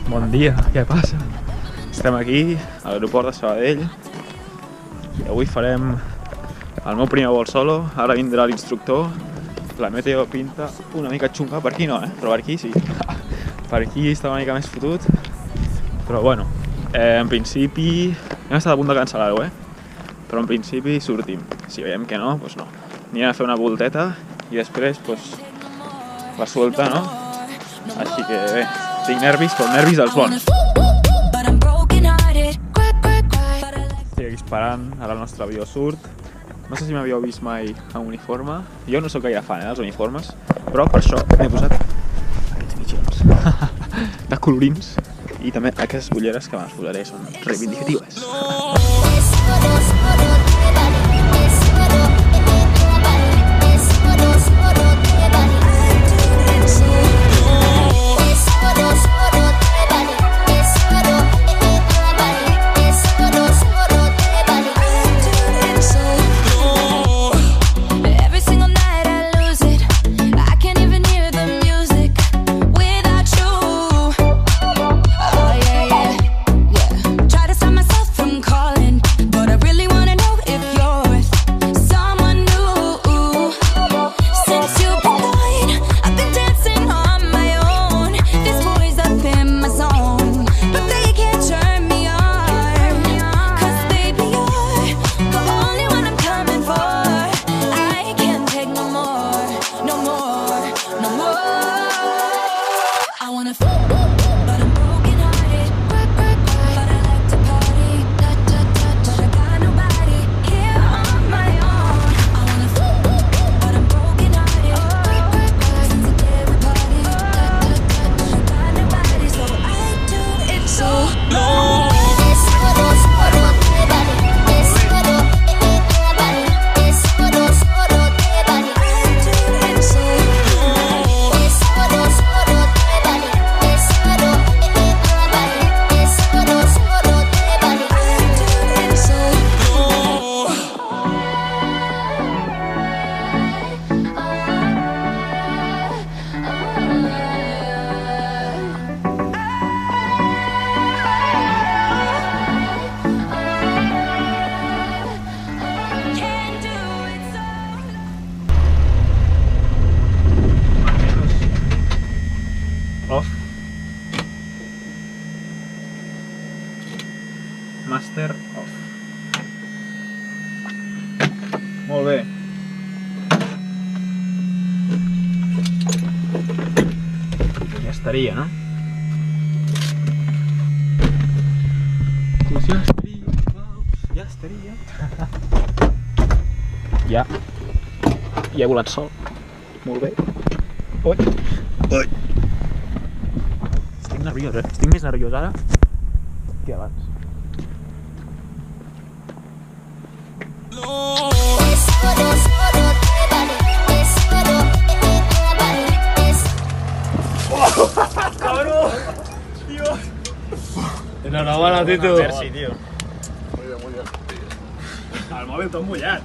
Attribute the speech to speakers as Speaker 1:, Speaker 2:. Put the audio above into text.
Speaker 1: Bon dia, què passa? Estem aquí, a l'aeroport de Sabadell, i avui farem el meu primer vol solo. Ara vindrà l'instructor. La meteo pinta una mica xunga, per aquí no, però per aquí sí. Per aquí està una mica més fotut, però bueno, en principi hem estat a punt de cancel·lar-ho, però en principi sortim. Si veiem que no, doncs no. Anirem a fer una volteta i després la suelta, no? Així que bé, tinc nervis, però nervis dels bons. Estic aquí esperant, ara el nostre avió surt. No sé si m'havíeu vist mai amb uniforme. Jo no sóc gaire fan dels uniformes, però per això m'he posat aquests mitjons de colorins i també aquestes ulleres que me les posaré, són reivindicatives. Off. Master off. Molt bé. Ja estaria, no? Pues ja estaria, ja estaria. Ja he volat sol. Molt bé. Ui. Ui. Estic nerviós, estic més nerviós ara que abans.
Speaker 2: ¡Cabrón! ¡Dios! Enhorabuena, Tito.
Speaker 1: Merci, tio.
Speaker 2: Muy bien, muy bien. El mòbil tot mullat.